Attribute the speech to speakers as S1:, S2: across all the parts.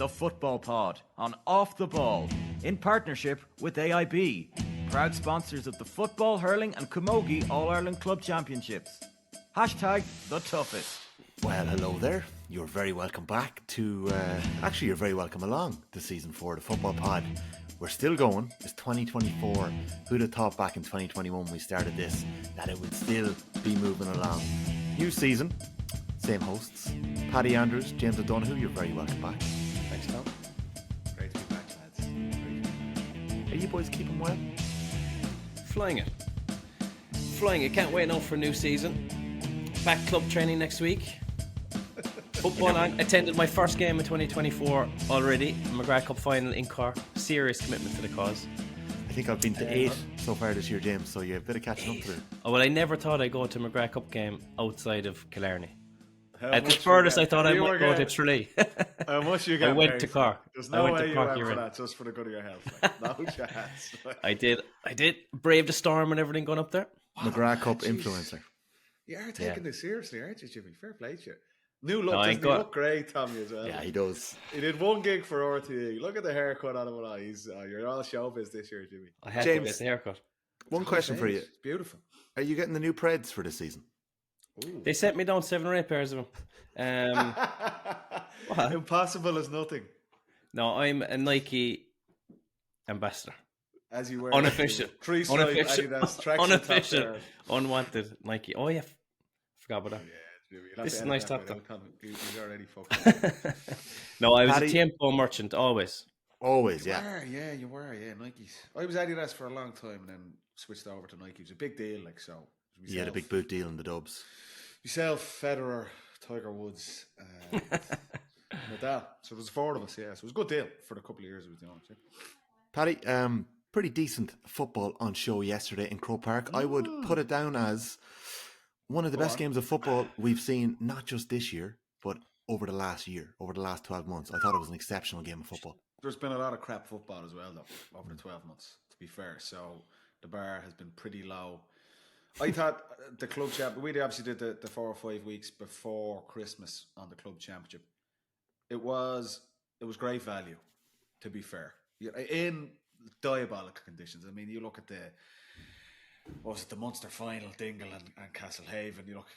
S1: the Football Pod on Off the Ball in partnership with AIB, proud sponsors of the Football, Hurling and Camogie All-Ireland Club Championships. Hashtag the toughest.
S2: Well, hello there. You're very welcome back to, actually you're very welcome along to Season 4 of the Football Pod. We're still going. It's 2024. Who'd have thought back in 2021 when we started this that it would still be moving along. New season, same hosts. Paddy Andrews, James O'Donoghue, you're very welcome back.
S3: Thanks, Tom. Great to be back, lads.
S2: Are you boys keeping well?
S4: Flying it. Can't wait now for a new season. Back club training next week. Football on. Attended my first game in 2024 already. McGrath Cup final in Cork. Serious commitment to the cause.
S2: I think I've been to 8 so far this year, James, so you have a bit of catching up to do.
S4: Oh, well, I never thought I'd go to a McGrath Cup game outside of Killarney. At the furthest I thought I might go to Tralee.
S3: How much you get?
S4: I went to Cork.
S3: There's no way you went for that just for the good of your health. Like, no chance.
S4: I did. Brave the storm and everything going up there.
S2: McGrath Cup influencer.
S3: You are taking this seriously, aren't you, Jimmy? Fair play to you. New look, doesn't he look great, Tommy, as well?
S2: Yeah, he does.
S3: He did one gig for RTE. Look at the haircut on him and all. You're all showbiz this year, Jimmy.
S4: I had
S2: James,
S4: to get the haircut.
S2: One question for you.
S3: It's beautiful.
S2: Are you getting the new Preds for this season?
S4: Ooh. They sent me down 7 or 8 pairs of them.
S3: Impossible as nothing.
S4: No, I'm a Nike ambassador.
S3: As you were.
S4: Unofficial.
S3: Unofficial.
S4: Unofficial. Unwanted Nike. Oh, yeah. Forgot about that.
S3: Yeah, Jimmy,
S4: this is a nice top though.
S3: He's already fucking.
S4: No, I was
S2: Paddy,
S4: a Tiempo merchant, always.
S2: Always,
S3: You
S2: yeah.
S3: were, you were, Nikes. I was Adidas for a long time and then switched over to Nike. It was a big deal, like so.
S2: You had a big boot deal in the Dubs.
S3: Yourself, Federer, Tiger Woods, Nadal. So there's 4 of us, yeah. So it was a good deal for the couple of years we was doing it.
S2: Paddy, pretty decent football on show yesterday in Croke Park. I would put it down as one of the best games of football we've seen, not just this year, but over the last year, over the last 12 months. I thought it was an exceptional game of football.
S3: There's been a lot of crap football as well, though, over the 12 months, to be fair. So the bar has been pretty low. I thought the club championship, we obviously did the 4 or 5 weeks before Christmas on the club championship. It was great value, to be fair. In diabolical conditions. I mean, you look at the Munster final, Dingle and Castlehaven, you look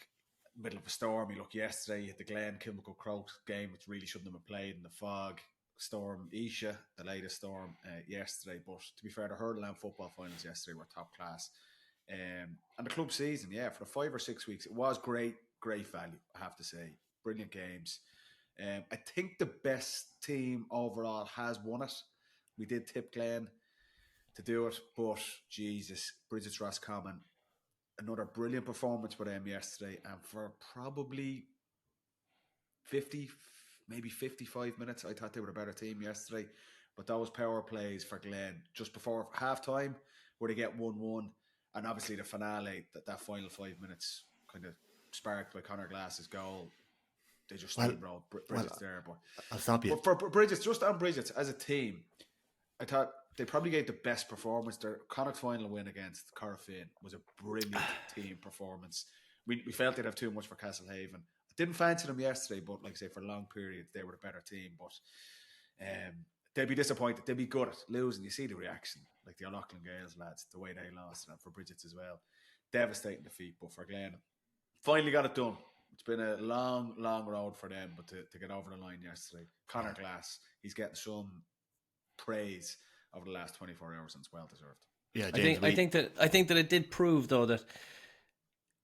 S3: middle of a storm, you look yesterday, you had the Glen, Kilmacud Croke game, which really shouldn't have been played in the fog. Storm Isha, the latest storm yesterday. But to be fair, the hurling and football finals yesterday were top class. And the club season, for the 5 or 6 weeks, it was great value, I have to say. Brilliant games. I think the best team overall has won it. We did tip Glen to do it, but Jesus, Brigid Roscommon, another brilliant performance for them yesterday, and for probably 50, maybe 55 minutes, I thought they were a better team yesterday. But those power plays for Glen just before half-time, where they get 1-1, and obviously the finale, that final 5 minutes, kind of sparked by Conor Glass's goal. They just steamrolled Brigid's there. But
S2: I'll stop you.
S3: But for Brigid's, just on Brigid's, as a team, I thought they probably gave the best performance. Their Connacht final win against Corofin was a brilliant team performance. We felt they'd have too much for Castlehaven. I didn't fancy them yesterday, but like I say, for long periods, they were a better team. But they'd be disappointed. They'd be good at losing. You see the reaction, like the O'Loughlin Gales lads, the way they lost, and for Brigid's as well. Devastating defeat, but for Glen, finally got it done. It's been a long road for them, but to get over the line yesterday. Conor Glass, he's getting some praise over the last 24 hours, and it's well deserved.
S2: Yeah, James,
S4: I think that it did prove, though, that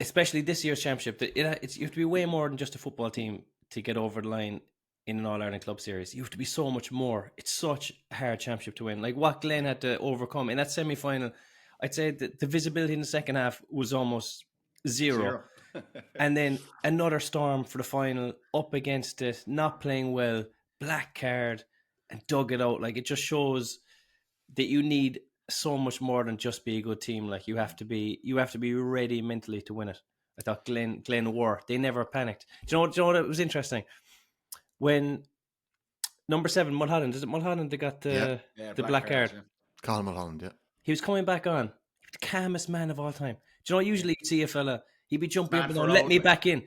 S4: especially this year's championship, that you have to be way more than just a football team to get over the line in an All-Ireland club series. You have to be so much more. It's such a hard championship to win. Like what Glen had to overcome in that semi-final, I'd say that the visibility in the second half was almost zero. And then another storm for the final, up against it, not playing well, black card, and dug it out. Like, it just shows that you need so much more than just be a good team. Like, you have to be ready mentally to win it. I thought Glen were. They never panicked. Do you know what? It was interesting when number 7 Mulholland. Is it Mulholland? They got the black card.
S2: Yeah. Colin Mulholland. Yeah,
S4: he was coming back on. The calmest man of all time. Do you know? Usually you'd see a fella. He'd be jumping up and down, let me back in.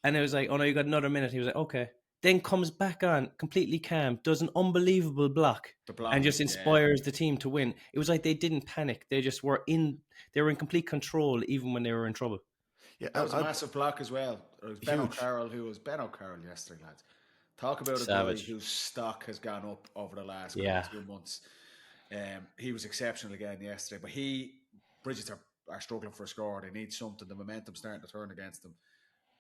S4: And it was like, oh no, you got another minute. He was like, okay. then comes back on completely calm, does an unbelievable block, and just inspires the team to win. It was like they didn't panic. They just were in complete control even when they were in trouble.
S2: Yeah,
S3: That was a massive block as well. It was Ben O'Carroll yesterday, lads. Talk about
S4: Savage.
S3: a guy whose stock has gone up over the last 2 months. He was exceptional again yesterday, but Brigid are struggling for a score. They need something. The momentum's starting to turn against them.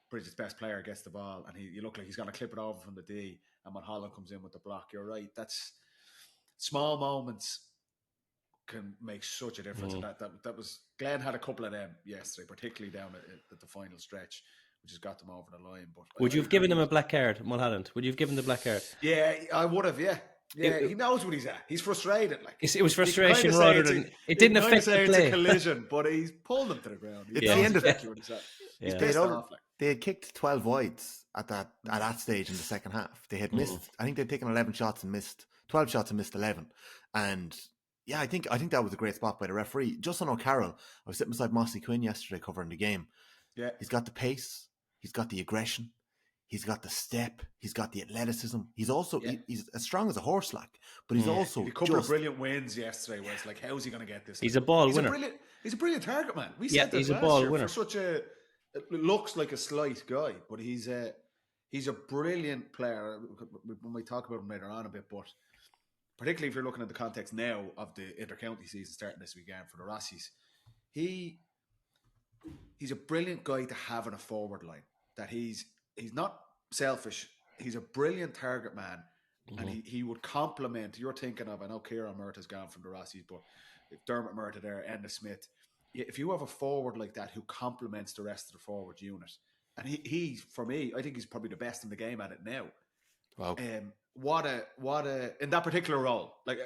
S3: Brigid's best player gets the ball, and you look like he's going to clip it over from the D, and Mulholland comes in with the block. You're right. That's small moments can make such a difference. And that was Glen had a couple of them yesterday, particularly down at the final stretch, which has got them over the line. But
S4: would you have given him a black card, Mulholland? Would you have given the black card?
S3: Yeah, I would have. Yeah. He knows what he's at. He's frustrated. Like
S4: it was frustration rather than it didn't affect the play.
S3: It's a collision, but he's pulled him to the ground.
S2: It's the end of it.
S3: He's pissed off. Like.
S2: They had kicked 12 wides at that stage in the second half. They had missed. I think they'd taken 11 shots and missed 12 shots and missed 11. And yeah, I think that was a great spot by the referee. Justin O'Carroll. I was sitting beside Mossy Quinn yesterday covering the game.
S3: Yeah,
S2: he's got the pace. He's got the aggression. He's got the step. He's got the athleticism. He's also he's as strong as a horse, like. But he's also
S3: a couple of brilliant wins yesterday. Where it's like, how's he going to get this?
S4: He's a ball winner.
S3: He's a brilliant target man. We said
S4: he's
S3: that
S4: a ball
S3: year
S4: winner.
S3: For such a it looks like a slight guy, but he's a brilliant player. When we talk about him later on a bit, but particularly if you're looking at the context now of the inter-county season starting this weekend for the Rossies, he's a brilliant guy to have in a forward line. That he's not selfish. He's a brilliant target man, and he would complement. You're thinking of, I know Kieran Murtagh has gone from the Rossies, but if Dermot Murtagh there, Enda Smith. If you have a forward like that who complements the rest of the forward unit, and he for me, I think he's probably the best in the game at it now.
S2: Wow.
S3: What a in that particular role. Like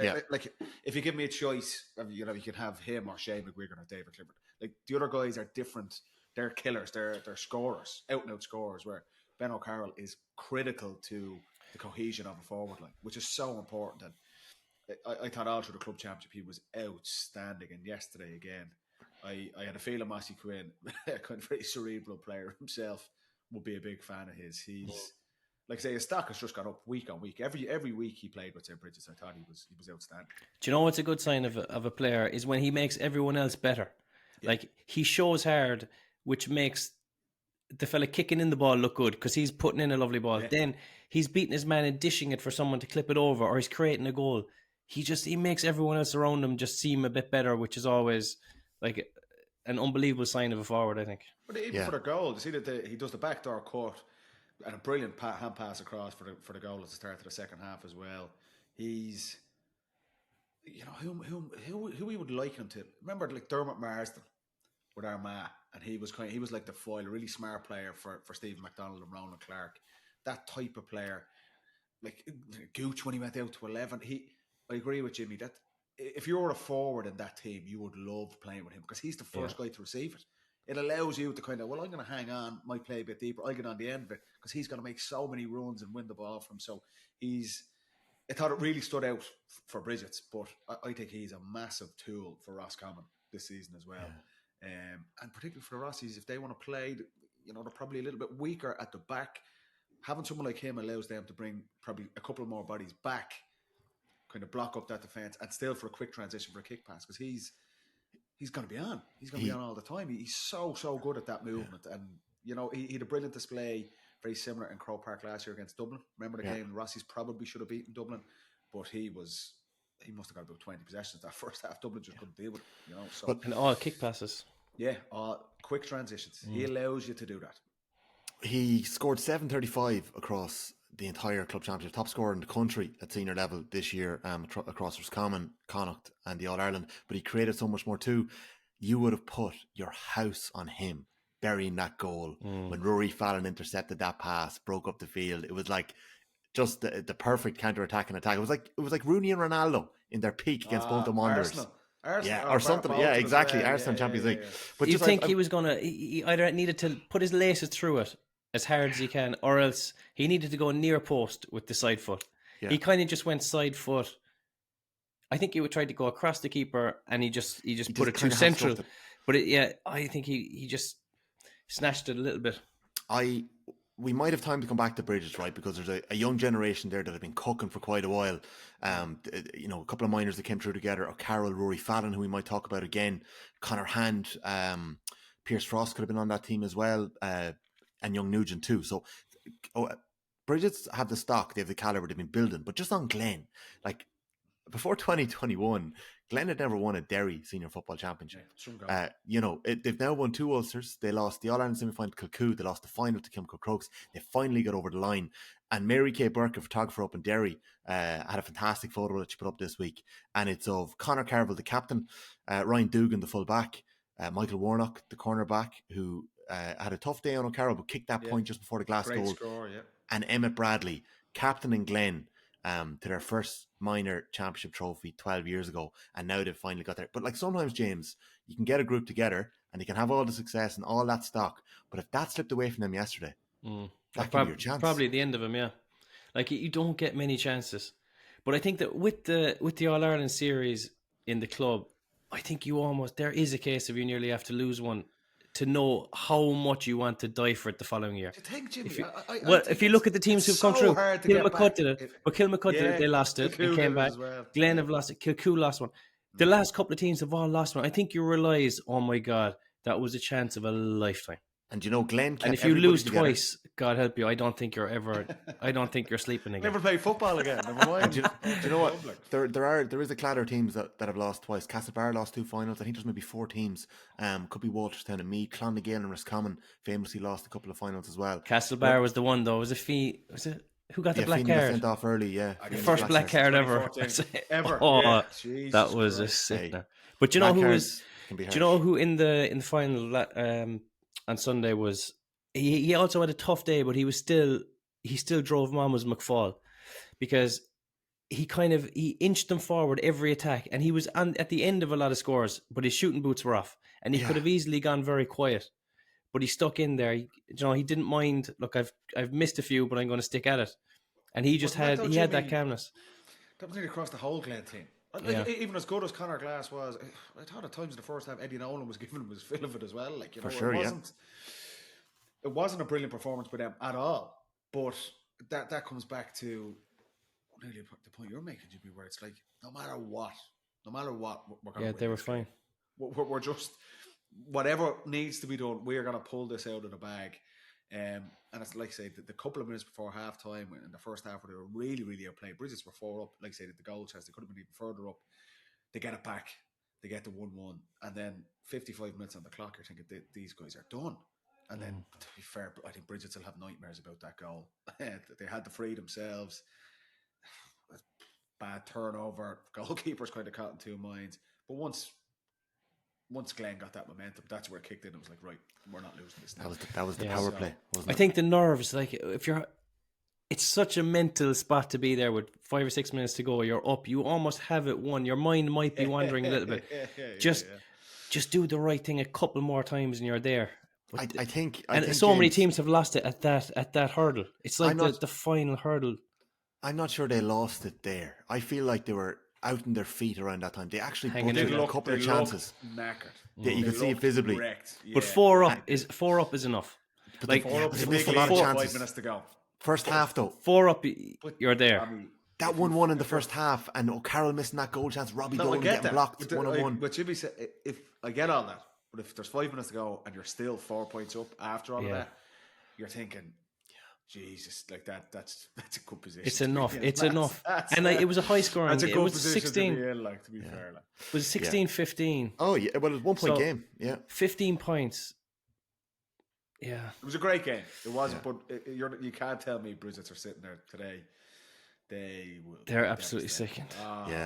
S3: if you give me a choice, you can have him or Shane McGuigan or David Clifford. Like the other guys are different. They're killers. They're scorers, out and out scorers. Where Ben O'Carroll is critical to the cohesion of a forward line, which is so important. And I thought all through the club championship he was outstanding, and yesterday again. I had a feeling Mossy Quinn, a kind of very cerebral player himself, would be a big fan of his. He's like I say, his stock has just gone up week on week. Every week he played with St. Bridget's, I thought he was outstanding. Do
S4: you know what's a good sign of a player is when he makes everyone else better. Yeah. Like he shows hard, which makes the fella kicking in the ball look good because he's putting in a lovely ball. Yeah. Then he's beating his man and dishing it for someone to clip it over, or he's creating a goal. He makes everyone else around him just seem a bit better, which is always like an unbelievable sign of a forward, I think.
S3: But even for the goal, you see that he does the backdoor cut and a brilliant hand pass across for the goal at the start of the second half as well. He's, who we would like him to remember, like Dermot Marsden with Armagh, and he was like the foil, a really smart player for Stephen McDonald and Ronan Clark. That type of player, like Gooch when he went out to 11. I agree with Jimmy that. If you're a forward in that team, you would love playing with him because he's the first guy to receive it. It allows you to kind of, I'm going to hang on, might play a bit deeper, I'll get on the end of it because he's going to make so many runs and win the ball from him. So I thought it really stood out for Brigid's, but I think he's a massive tool for Roscommon this season as well. Yeah. And particularly for the Rossies, if they want to play, they're probably a little bit weaker at the back. Having someone like him allows them to bring probably a couple more bodies back, kind of block up that defence and still for a quick transition for a kick pass because he's going to be on. He's going to be on all the time. He's so good at that movement. And, he had a brilliant display, very similar in Croke Park last year against Dublin. Remember the game? Rossies probably should have beaten Dublin, but he must have got about 20 possessions that first half. Dublin just couldn't deal with it,
S4: and all kick passes.
S3: Yeah, all quick transitions. He allows you to do that.
S2: He scored 735 across the entire club championship, top scorer in the country at senior level this year, across Roscommon, Connacht and the All-Ireland, but he created so much more too. You would have put your house on him burying that goal when Rory Fallon intercepted that pass, broke up the field. It was like just the perfect counter-attacking attack. It was like Rooney and Ronaldo in their peak against Bolton Wanderers.
S3: Arsenal,
S2: or something. Yeah, exactly. Well. Arsenal Champions League.
S4: But you think he was gonna? He either needed to put his laces through it as hard as he can, or else he needed to go near post with the side foot. Yeah. He kind of just went side foot. I think he would try to go across the keeper, and he just put it too central. But I think he just snatched it a little bit.
S2: we might have time to come back to Brigid, right? Because there's a young generation there that have been cooking for quite a while. A couple of minors that came through together. O'Carroll, Rory Fallon, who we might talk about again. Connor Hand, Pierce Frost could have been on that team as well, and young Nugent too. So, Brigid's have the stock, they have the calibre they've been building. But just on Glen, like before 2021, Glen had never won a Derry Senior Football Championship. They've now won 2 Ulsters. They lost the All-Ireland semi-final to Kilcoo. They lost the final to Kilmacud Crokes. They finally got over the line. And Mary Kay Burke, a photographer up in Derry, had a fantastic photo that she put up this week. And it's of Conor Carville, the captain, Ryan Dugan, the full-back, Michael Warnock, the cornerback, who had a tough day on O'Carroll, but kicked that point just before the glass goal.
S3: Score, yeah.
S2: And Emmett Bradley, captain in Glen, to their first minor championship trophy 12 years ago, and now they've finally got there. But like sometimes, James, you can get a group together and they can have all the success and all that stock, but if that slipped away from them yesterday, that can be your chance.
S4: Probably the end of them, yeah. Like you don't get many chances. But I think that with the All Ireland series in the club, I think there is a case of you nearly have to lose one to know how much you want to die for it the following year.
S3: Do you think, Jimmy?
S4: If you look at the teams who've come through, Kilmacud did it. But Kilmacud did it, they lost it and came back.
S3: Well.
S4: Glen have lost it. Kilcoo lost one. The last couple of teams have all lost one. I think you realise, oh my God, that was a chance of a lifetime.
S2: And Glen kept
S4: and if you lose
S2: together
S4: twice, God help you, I don't think you're sleeping again.
S3: Never play football again. Never mind.
S2: do you know what? There is a clatter of teams that have lost twice. Castlebar lost 2 finals. I think there's maybe 4 teams. Could be Walterstown and Meath. Clonagale and Roscommon famously lost a couple of finals as well.
S4: Castlebar was the one though. Was it who got the black
S2: Feeney
S4: card?
S2: Sent off early. Yeah,
S4: the first black card ever.
S3: Ever.
S4: Oh,
S3: yeah.
S4: that was a sick. But you know who was? Do you know who in the final on Sunday was? He also had a tough day, but he still drove Mama's McFall because he inched them forward every attack, and he was at the end of a lot of scores, but his shooting boots were off, and he could have easily gone very quiet, but he stuck in there. He didn't mind. Look, I've missed a few, but I'm going to stick at it, and he just had that calmness.
S3: That was nearly across the whole Glen team. Even as good as Conor Glass was, I thought at times in the first half Eddie Nolan was giving him his fill of it as well. Like,
S2: For sure,
S3: it wasn't a brilliant performance by them at all. But that comes back to nearly the point you're making, Jimmy, where it's like no matter what, we're going to win.
S4: They were fine.
S3: We're just whatever needs to be done. We're going to pull this out of the bag. And it's like I say, the couple of minutes before half time in the first half where they were really, really outplayed. Brigid's were 4 up, like I say, the goal chance, they could have been even further up. They get it back, they get the 1-1, and then 55 minutes on the clock, you're thinking these guys are done. And then, to be fair, I think Brigid still have nightmares about that goal. They had the free themselves. Bad turnover. Goalkeeper's kind of caught in 2 minds. But once Glen got that momentum, that's where it kicked in. It was like, right, we're not losing this now.
S2: That was the power play, wasn't it?
S4: I think the nerves, like it's such a mental spot to be there with 5 or 6 minutes to go. You're up. You almost have it won. Your mind might be wandering a little bit. Just do the right thing a couple more times and you're there.
S2: I think
S4: many teams have lost it at that hurdle. It's like the final hurdle.
S2: I'm not sure they lost it there. I feel like they were out on their feet around that time. They actually
S4: put
S2: in a couple of chances.
S3: Knackered.
S2: You could see it visibly.
S4: Yeah. But 4 up is enough.
S2: But
S4: like
S3: 4 up,
S2: they missed a lot of chances.
S3: 5 minutes to go.
S2: First half though.
S4: 4 up, you're there.
S2: That 1-1 in the first half, and O'Carroll missing that goal chance. Robbie Dolan getting blocked. 1-1.
S3: But Jimmy said, if I get all that, but if there's 5 minutes to go and you're still 4 points up after all of that, you're thinking, Jesus, like that's a good position.
S4: It's enough. It's enough. And it was a high scoring.
S3: That's a good
S4: it was
S3: position
S4: 16.
S3: to be in, to be fair.
S4: It was 16-15.
S2: Oh yeah, well it was 1 point game. Yeah,
S4: 15 points. Yeah,
S3: it was a great game. It wasn't, but you can't tell me Brigid are sitting there today. They're
S4: absolutely sickened.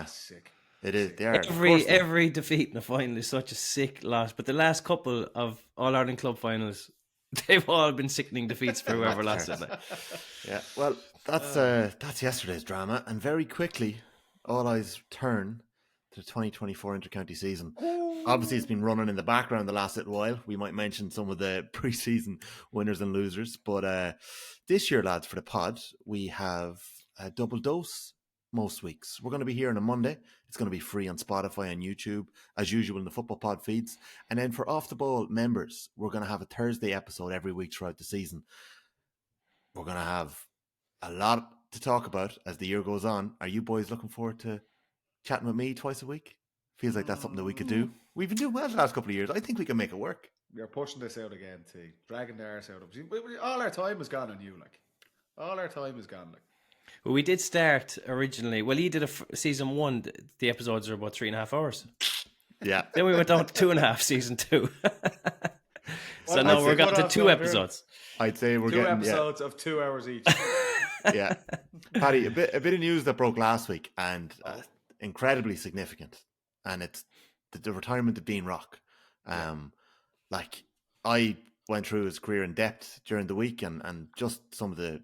S3: Sick.
S2: It is. They are.
S4: Every defeat in the final is such a sick loss. But the last couple of All Ireland club finals, they've all been sickening defeats for whoever lost it.
S2: Yeah. Well, that's yesterday's drama, and very quickly, all eyes turn to the 2024 intercounty season. Obviously, it's been running in the background the last little while. We might mention some of the pre-season winners and losers, but this year, lads, for the pod, we have a double dose most weeks. We're going to be here on a Monday. It's going to be free on Spotify and YouTube, as usual in the Football Pod feeds. And then for Off the Ball members, we're going to have a Thursday episode every week throughout the season. we're going to have a lot to talk about as the year goes on. Are you boys looking forward to chatting with me twice a week? Feels like that's something that we could do. We've been doing well the last couple of years. I think we can make it work.
S3: We're pushing this out again, T. Dragging the arse out of it. All our time has gone on you, like. All our time has gone, like.
S4: Well, we did start originally. Well, he did season 1. The episodes are about 3.5 hours.
S2: Yeah.
S4: Then we went down to 2.5 season 2. So now we're got to 2 episodes.
S2: I'd say we're
S3: 2
S2: getting
S3: episodes of 2 hours each.
S2: Yeah. Paddy, a bit of news that broke last week and incredibly significant. And it's the retirement of Dean Rock. Like, I went through his career in depth during the week, and just some of the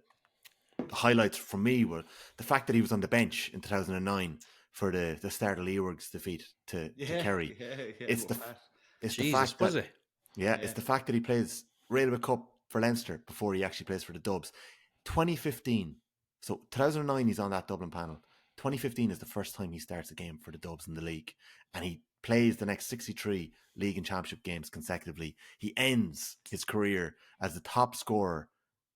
S2: highlights for me were the fact that he was on the bench in 2009 for the start of Leeward's defeat to Kerry. It's the fact
S4: was
S2: that,
S4: it?
S2: it's the fact that he plays Railway Cup for Leinster before he actually plays for the Dubs. 2015, so 2009 he's on that Dublin panel. 2015 is the first time he starts a game for the Dubs in the league, and he plays the next 63 league and championship games consecutively. He ends his career as the top scorer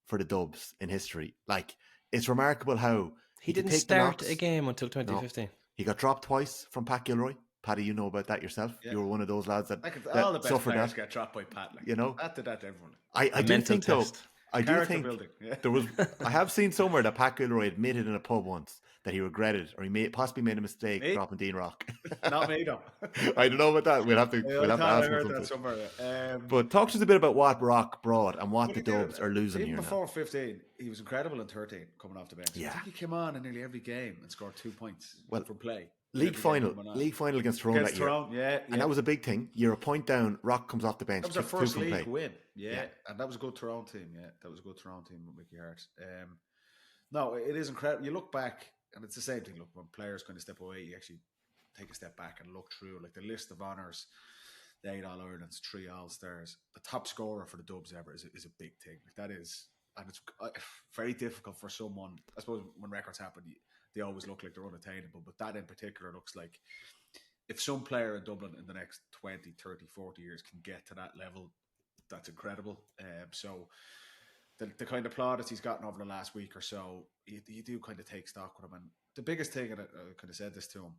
S2: for the Dubs in history. Like, it's remarkable how
S4: he didn't start a game until 2015.
S2: No. He got dropped twice from Pat Gilroy. Paddy, you know about that yourself.
S3: Yeah.
S2: You were one of those lads that
S3: all the best
S2: suffered
S3: players
S2: that.
S3: get dropped by Pat. Like,
S2: you know,
S3: that to everyone.
S2: I do think though. I do think
S3: building.
S2: there was. I have seen somewhere that Pat Gilroy admitted in a pub once that he regretted, or he possibly made a mistake dropping Dean Rock.
S3: Not me though.
S2: I don't know about that. We'll have to ask
S3: I
S2: him
S3: heard that somewhere.
S2: But talk to us a bit about what Rock brought and what the Dubs are losing
S3: even
S2: here
S3: before
S2: now.
S3: 15, he was incredible in 13 coming off the bench.
S2: Yeah.
S3: I think he came on in nearly every game and scored 2 points from play.
S2: League final against Tyrone that year.
S3: Yeah.
S2: And that was a big thing. You're a point down, Rock comes off the bench.
S3: That was our first league
S2: play.
S3: win. Yeah. And that was a good Tyrone team. Yeah, that was a good Tyrone team with Mickey Hart. No, it is incredible. You look back, and it's the same thing. Look, when players kind of step away, you actually take a step back and look through like the list of honours, the 8 All-Irelands, 3 All-Stars. The top scorer for the Dubs ever is a big thing. Like, that is, and it's very difficult for someone. I suppose when records happen, they always look like they're unattainable, but that in particular looks like if some player in Dublin in the next 20, 30, 40 years can get to that level, that's incredible. So the kind of plaudits he's gotten over the last week or so, you do kind of take stock with him. And the biggest thing, and I kind of said this to him,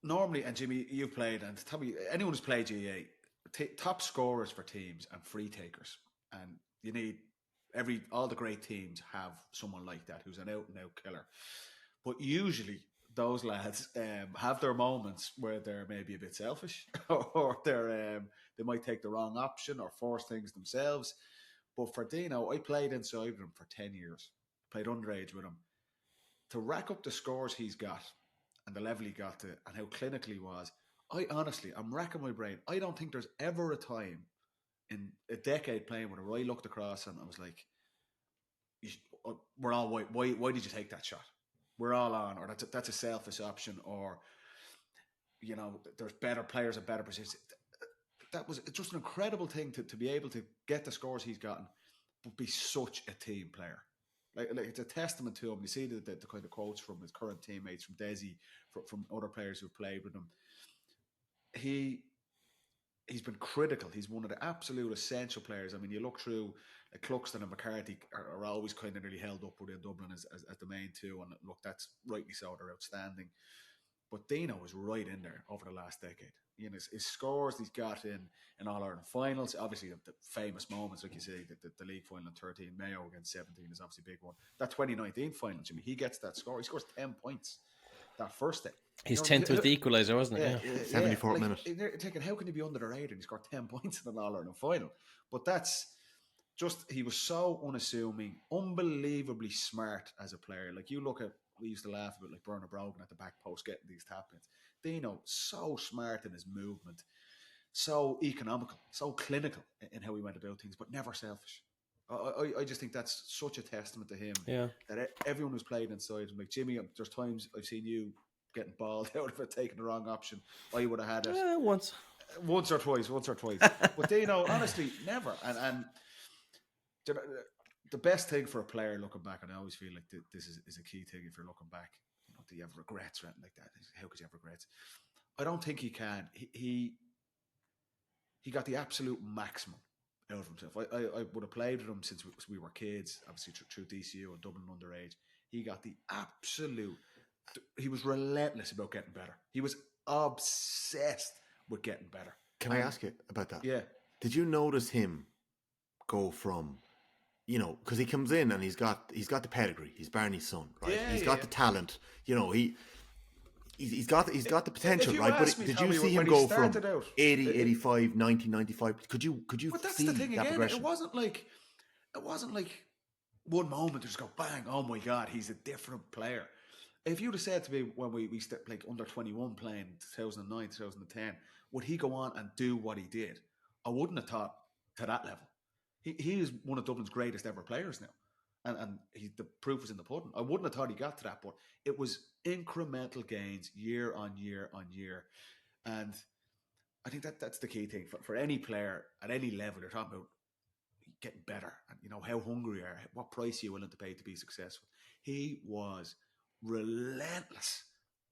S3: normally, and Jimmy, you've played, and tell me, anyone who's played GAA, top scorers for teams and free takers, and you need all the great teams have someone like that who's an out and out killer. But usually those lads have their moments where they're maybe a bit selfish or they might take the wrong option or force things themselves. But for Dino, I played inside with him for 10 years, played underage with him. To rack up the scores he's got and the level he got to and how clinical he was, I'm racking my brain. I don't think there's ever a time in a decade playing with him where I looked across and I was like, we're all white. Why did you take that shot? We're all on, or that's a selfish option, or there's better players at better positions. It's just an incredible thing to be able to get the scores he's gotten, but be such a team player. Like it's a testament to him. You see the kind of quotes from his current teammates, from Desi, from other players who've played with him. He's been critical. He's one of the absolute essential players. I mean, you look through Cluxton and McCarthy are always kind of really held up within Dublin as the main two. And look, that's rightly so. They're outstanding. But Dino was right in there over the last decade. His scores he's got in All-Ireland finals, obviously the famous moments, like you say, the league final in 13, Mayo against 17 is obviously a big one. That 2019 final, Jimmy, he gets that score. He scores 10 points that first day.
S4: His 10th was the equaliser, wasn't it?
S2: Yeah. 74th minute.
S3: They're thinking, how can he be under the radar and he scored 10 points in an All-Ireland final? But that's just, he was so unassuming, unbelievably smart as a player. Like, you look at, we used to laugh about like Bernard Brogan at the back post getting these tap-ins. Dino, so smart in his movement, so economical, so clinical in how he went about things, but never selfish. I just think that's such a testament to him.
S4: Yeah.
S3: That everyone who's played inside him, like Jimmy, there's times I've seen you getting balled out of it, taking the wrong option. I would have had it
S4: once
S3: or twice. But Dino, honestly, never. And the best thing for a player looking back, and I always feel like this is a key thing if you're looking back. Do you have regrets or anything like that? How could you have regrets? I don't think he can. He got the absolute maximum out of himself. I would have played with him since we were kids, obviously through DCU and Dublin underage. He got the absolute. He was relentless about getting better. He was obsessed with getting better.
S2: Can I ask you about that?
S3: Yeah.
S2: Did you notice him go from, you know, because he comes in and he's got the pedigree. He's Barney's son, right?
S3: Yeah,
S2: He's got the talent. You know, he's got the potential,
S3: you
S2: right? But
S3: ask me,
S2: did
S3: Tommy,
S2: you see him
S3: when he
S2: go from
S3: started out,
S2: 80, 85, 90, 95? Could you
S3: But that's
S2: see
S3: the thing
S2: that
S3: again.
S2: progression?
S3: It wasn't like one moment to just go bang. Oh my God, he's a different player. If you'd have said to me when we like under 21 playing 2009, 2010, would he go on and do what he did? I wouldn't have thought to that level. He is one of Dublin's greatest ever players now. And the proof is in the pudding. I wouldn't have thought he got to that, but it was incremental gains year on year on year. And I think that's the key thing for any player at any level. You're talking about getting better, and you know how hungry you are, what price are you willing to pay to be successful. He was relentless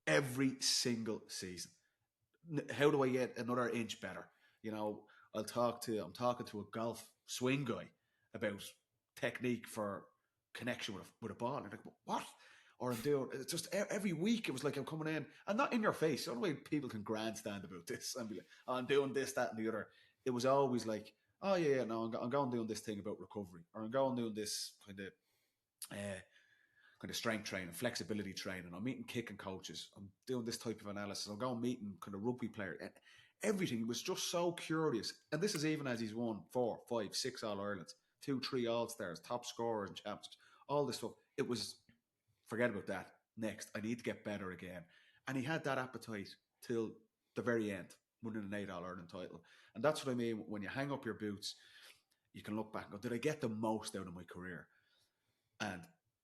S3: every single season. How do I get another inch better? You know, I'm talking to a golf swing guy about technique for connection with a ball. And I'm like, what? Or I'm doing it's just every week. It was like I'm coming in and not in your face. The only way people can grandstand about this and be like, oh, I'm doing this, that, and the other. It was always like, oh yeah, no, I'm going doing this thing about recovery, or I'm going doing this kind of strength training, flexibility training. I'm meeting kicking coaches. I'm doing this type of analysis. I'm going meeting kind of rugby player. Everything. He was just so curious. And this is even as he's won 4, 5, 6 All Irelands, 2, 3 All Stars, top scorer in championships, all this stuff. It was, forget about that. Next, I need to get better again. And he had that appetite till the very end, winning an 8 All Ireland title. And that's what I mean. When you hang up your boots, you can look back and go, did I get the most out of my career? And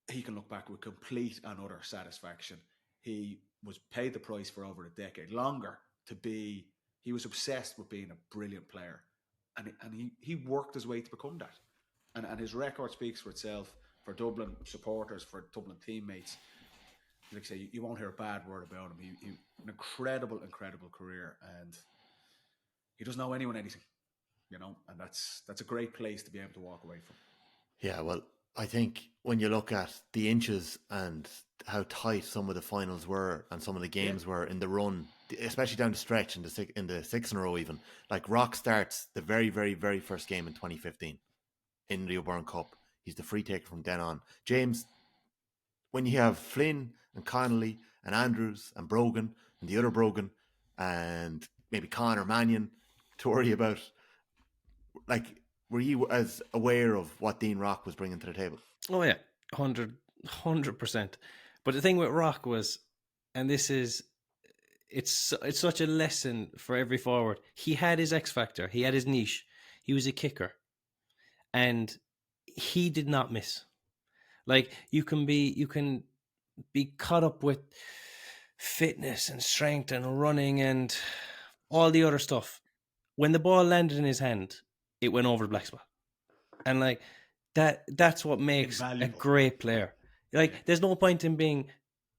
S3: he can look back with complete and utter satisfaction. He was paid the price for over a decade, longer, to be. He was obsessed with being a brilliant player, and he worked his way to become that. And his record speaks for itself for Dublin supporters, for Dublin teammates. Like I say, you won't hear a bad word about him. He an incredible career, and he doesn't owe anyone anything, you know. And that's a great place to be able to walk away from.
S2: Yeah, well, I think when you look at the inches and how tight some of the finals were and some of the games were in the run, especially down the stretch in the 6 in a row, even like Rock starts the very, very, very first game in 2015 in the O'Byrne Cup. He's the free taker from then on. James, when you have Flynn and Connolly and Andrews and Brogan and the other Brogan and maybe Conor Mannion to worry about, like, were you as aware of what Dean Rock was bringing to the table?
S4: Oh yeah, 100%. But the thing with Rock was, and this is, it's such a lesson for every forward. He had his X factor. He had his niche. He was a kicker, and he did not miss. Like you can be caught up with fitness and strength and running and all the other stuff. When the ball landed in his hand, it went over the black spot. And like that's what makes
S3: Invaluable.
S4: a great player. Like there's no point in being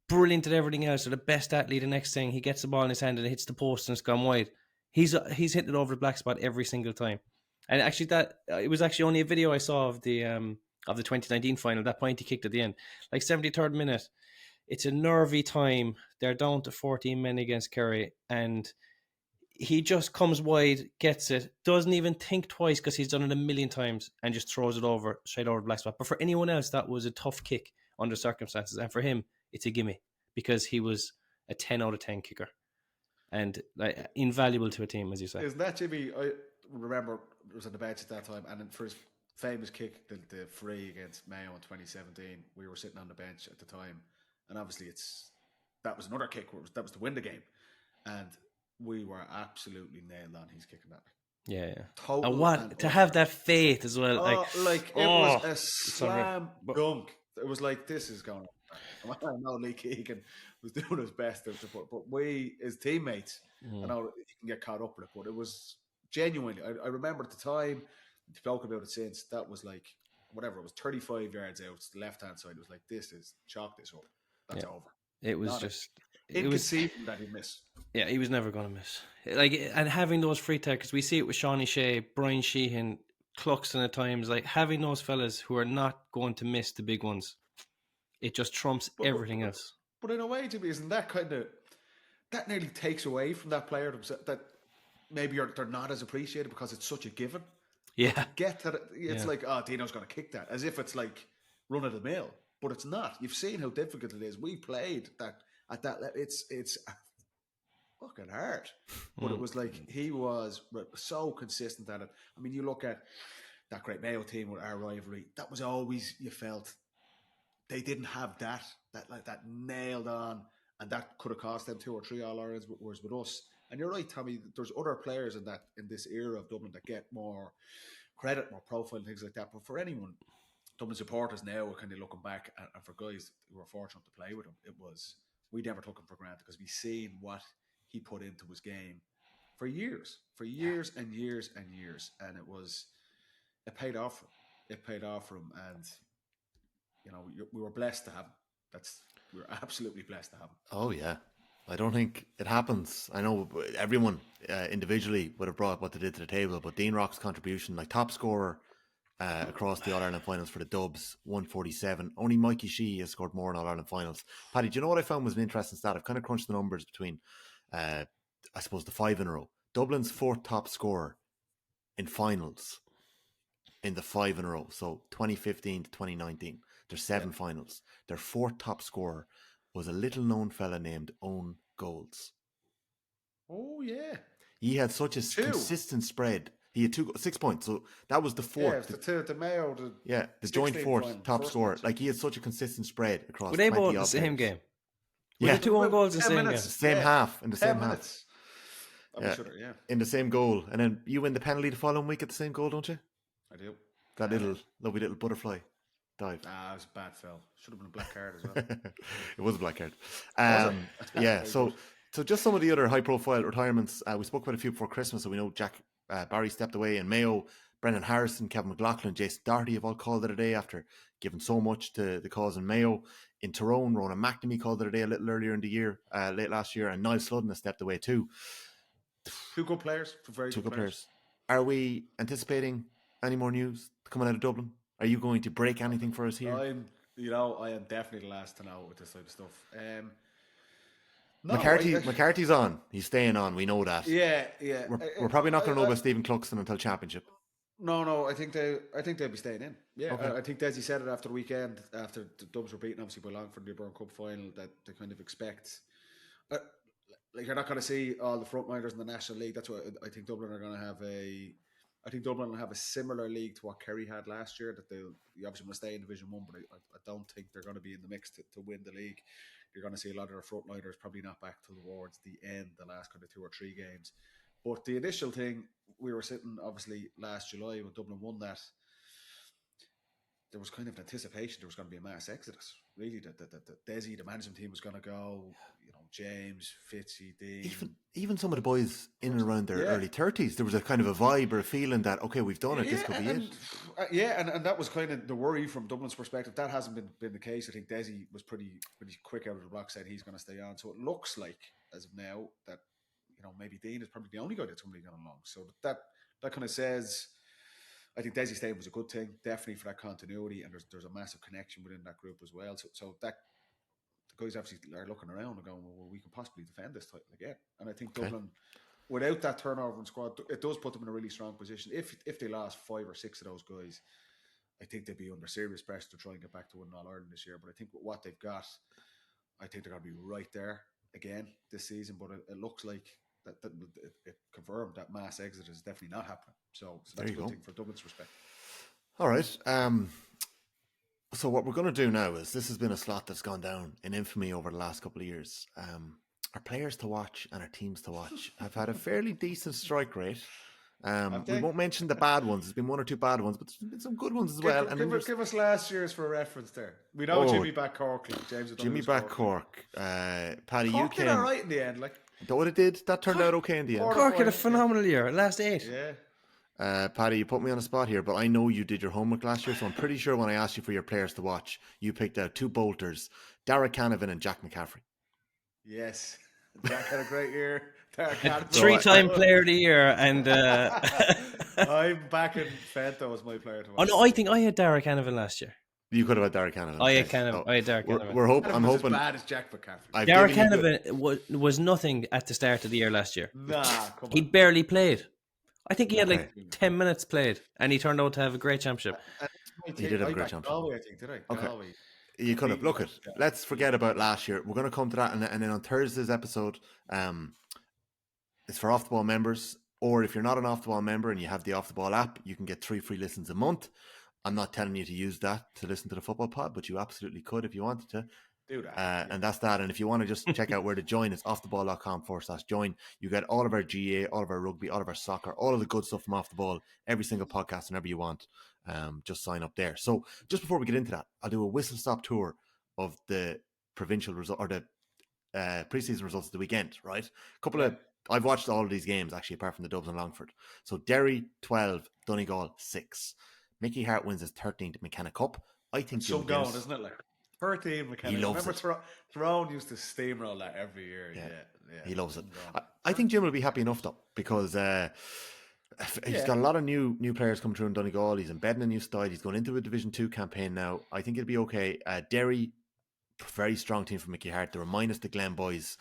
S4: brilliant at everything else or the best athlete. The next thing he gets the ball in his hand and it hits the post and it's gone wide. He's hitting it over the black spot every single time. And actually it was actually only a video I saw of the 2019 final. That point he kicked at the end, like 73rd minute. It's a nervy time. They're down to 14 men against Kerry, and he just comes wide, gets it, doesn't even think twice because he's done it a million times, and just throws it over straight over the black spot. But for anyone else, that was a tough kick under circumstances, and for him, it's a gimme because he was a 10 out of 10 kicker, and like invaluable to a team, as you say.
S3: Isn't that Jimmy? I remember it was on the bench at that time, and for his famous kick, the free against Mayo in 2017, we were sitting on the bench at the time, and obviously that was another kick. That was to win the game, and we were absolutely nailed on. He's kicking that.
S4: Yeah.
S3: Total.
S4: And what to have that faith as well?
S3: It was a slam dunk. It was like, this is going on. I know Lee Keegan was doing his best to put, but we, as teammates, I know you can get caught up with it, but it was genuinely. I remember at the time, we spoke about it since. That was like whatever. It was 35 yards out to the left hand side. It was like, this is chalk this up. That's over.
S4: It was just
S3: inconceivable that he'd miss.
S4: Yeah, he was never going to miss. Like, and having those free takers, we see it with Shawnee Shea, Brian Sheehan, Cluxton at times, like having those fellas who are not going to miss the big ones, it just trumps everything else.
S3: But in a way, Jimmy, isn't that that nearly takes away from that player that maybe they're not as appreciated because it's such a given.
S4: Yeah.
S3: To get to it's like, oh, Dino's going to kick that, as if it's like run of the mill, but it's not. You've seen how difficult it is. We played that at that level. It's fucking hard, but it was like he was so consistent at it. I mean, you look at that great Mayo team with our rivalry. That was always, you felt they didn't have that nailed on, and that could have cost them 2 or 3 All-Irelands. Whereas with us, and you're right, Tommy, there's other players in this era of Dublin that get more credit, more profile, and things like that. But for anyone, Dublin supporters now are kind of looking back, and for guys who were fortunate to play with him, we never took him for granted because we seen what he put into his game for years and years and years, and it paid off for him. It paid off for him, and we were blessed to have him. We were absolutely blessed to have him.
S2: Oh yeah, I don't think it happens. I know everyone individually would have brought what they did to the table, but Dean Rock's contribution, like top scorer across the All-Ireland finals for the Dubs, 147. Only Mikey Sheehy has scored more in All-Ireland finals. Paddy, do you know what I found was an interesting stat? I've kind of crunched the numbers between, I suppose, the 5 in a row. Dublin's 4th top scorer in finals in the 5 in a row. So 2015 to 2019, there's 7 finals. Their 4th top scorer was a little-known fella named Owen Golds.
S3: Oh, yeah.
S2: He had such a consistent spread. He had 6 points, so that was the 4th.
S3: Yeah, it was the Mayo.
S2: The joint 4th top scorer. Like, he had such a consistent spread across.
S4: Were they both the same game?
S2: Yeah,
S4: the 2 own goals in the same game.
S2: Same half in the same half.
S3: Yeah,
S2: in the same goal, and then you win the penalty the following week at the same goal, don't you?
S3: I do.
S2: That lovely little butterfly dive.
S3: It was a bad foul. Should have been a black card as well.
S2: It was a black card. Yeah. So just some of the other high-profile retirements. We spoke about a few before Christmas, so we know Jack Barry stepped away, and Mayo, Brendan Harrison, Kevin McLaughlin, Jason Doherty have all called it a day after giving so much to the cause in Mayo. In Tyrone, Ronan McNamee called it a day a little earlier in the year, late last year, and Niall Sludden has stepped away too.
S3: 2 good players, very
S2: two
S3: good players.
S2: Are we anticipating any more news coming out of Dublin? Are you going to break anything for us here?
S3: I am definitely the last to know with this type of stuff. No,
S2: McCarthy's on. He's staying on. We know that.
S3: Yeah.
S2: We're probably not going to know about Stephen Cluxton until championship.
S3: No. I think they'll be staying in. Yeah, okay. I think Desi said it after the weekend, after the Dubs were beaten obviously by Longford in the Byrne Cup final, that they kind of expect. Like, you're not going to see all the frontliners in the National League. That's what I think Dublin are going to have I think Dublin will have a similar league to what Kerry had last year. That you obviously want to stay in Division 1, but I don't think they're going to be in the mix to win the league. You're going to see a lot of their frontliners probably not back towards the end, the last kind of 2 or 3 games. But the initial thing, we were sitting obviously last July when Dublin won that. There was kind of an anticipation there was going to be a mass exodus. Really, that Desi, the management team, was going to go. James, Fitzy, Dean.
S2: Even some of the boys in and around their early 30s, there was a kind of a vibe or a feeling that, okay, we've done it, this could be it.
S3: And that was kind of the worry from Dublin's perspective. That hasn't been the case. I think Desi was pretty quick out of the block, said he's going to stay on. So it looks like, as of now, that maybe Dean is probably the only guy that's going along. So that kind of says, I think Desi staying was a good thing, definitely for that continuity, and there's a massive connection within that group as well. So that the guys obviously are looking around and going, well, we can possibly defend this title again. And I think Dublin, without that turnover in squad, it does put them in a really strong position. If they lost 5 or 6 of those guys, I think they'd be under serious pressure to try and get back to winning All-Ireland this year. But I think with what they've got, I think they're going to be right there again this season. But it looks like that it confirmed that mass exit is definitely not happening. So that's a good thing for Dublin's respect.
S2: All right. So what we're going to do now is, this has been a slot that's gone down in infamy over the last couple of years. Our players to watch and our teams to watch have had a fairly decent strike rate. We won't mention the bad ones. There's been 1 or 2 bad ones, but there's been some good ones as well.
S3: Give us last year's for a reference there. We know Jimmy back Cork. James
S2: Jimmy back Cork. Paddy,
S3: Cork did all right in the end.
S2: Though what it did, that turned out okay in the end.
S4: Cork had a phenomenal year. Last 8.
S3: Yeah.
S2: Paddy, you put me on the spot here, but I know you did your homework last year, so I'm pretty sure when I asked you for your players to watch, you picked out 2 bolters, Darragh Canavan and Jack McCaffrey.
S3: Yes. Jack had a great year. Derek Hannon.
S4: 3-time player of the year, and
S3: I'm backing Fento as my player to watch.
S4: oh no, I think I had Derek Hanovan last year.
S2: You could have had Derek Hannon.
S4: I had Derek Hanovan.
S2: We're hoping. I'm
S3: was
S2: hoping.
S3: as bad as Jack McCaffrey.
S2: I've
S4: Derek
S2: given you good-
S4: Hanovan was nothing at the start of the year last year.
S3: Nah, come on.
S4: He barely played. I think he had
S2: Okay.
S4: like 10 minutes played, and he turned out to have a great championship.
S2: He did have a great
S3: backed
S2: championship.
S3: Galway, I think, did I?
S2: Okay.
S3: Galway.
S2: You could have. Look it. Let's forget about last year. We're going to come to that, and then on Thursday's episode, it's for off the ball members. Or if you're not an off the ball member and you have the off the ball app, you can get 3 free listens a month. I'm not telling you to use that to listen to the football pod, but you absolutely could if you wanted to.
S3: Do that.
S2: And that's that. And if you want to just check out where to join, it's offtheball.com/join. You get all of our GA, all of our rugby, all of our soccer, all of the good stuff from Off the Ball, every single podcast, whenever you want. Just sign up there. So just before we get into that, I'll do a whistle stop tour of the provincial result or the preseason results of the weekend, right? I've watched all of these games actually, apart from the Dubs and Longford. So Derry 12, Donegal 6. Mickey Hart wins his 13th McKenna Cup. I think
S3: So going, isn't it? Like 13 McKenna.
S2: He loves
S3: Remember Tyrone used to steamroll that every year. Yeah.
S2: He loves it. I think Jim will be happy enough though, because he's got a lot of new players coming through in Donegal. He's embedding a new style. He's going into a Division 2 campaign now. I think it'll be okay. Derry, very strong team for Mickey Hart. They're minus the Glen boys.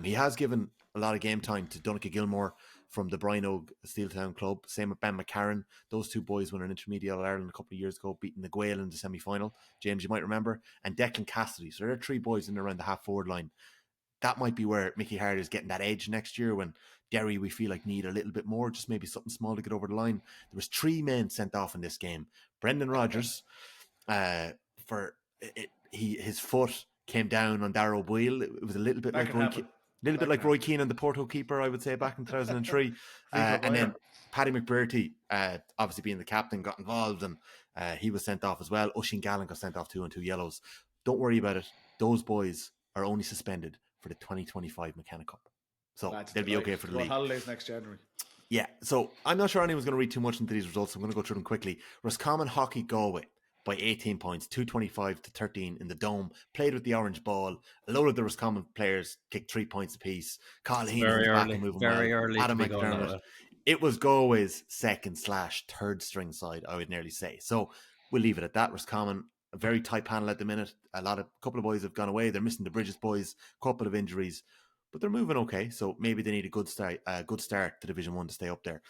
S2: He has given a lot of game time to Donegal Gilmore from the Brian Og Steeltown club. Same with Ben McCarran. Those two boys won an intermediate All Ireland a couple of years ago, beating the Gael in the semi-final. James, you might remember. And Declan Cassidy. So there are 3 boys in around the half-forward line. That might be where Mickey Hart is getting that edge next year when Derry, we feel like, need a little bit more, just maybe something small to get over the line. There was 3 men sent off in this game. Brendan Rodgers, his foot came down on Darrow Boyle. It was a little bit like Roy Keane and the Porto keeper, I would say, back in 2003. And then Paddy McBurty, obviously being the captain, got involved, and he was sent off as well. Oisin Gallen got sent off 2 and 2 yellows. Don't worry about it. Those boys are only suspended for the 2025 McKenna Cup. So they'll be okay for the league.
S3: Holidays next January.
S2: Yeah, so I'm not sure anyone's going to read too much into these results. I'm going to go through them quickly. Roscommon Hockey Galway by 18 points, 225-13 in the Dome. Played with the orange ball. A load of the Roscommon players kicked 3 points apiece. Carl Heenan was back and moving
S4: very
S2: well.
S4: early
S2: Adam
S4: to be going
S2: McDermott.
S4: that.
S2: It was Galway's second/third string side, I would nearly say. So we'll leave it at that. Roscommon, a very tight panel at the minute. A couple of boys have gone away. They're missing the Brigid boys, a couple of injuries, but they're moving okay. So maybe they need a good start to Division 1 to stay up there.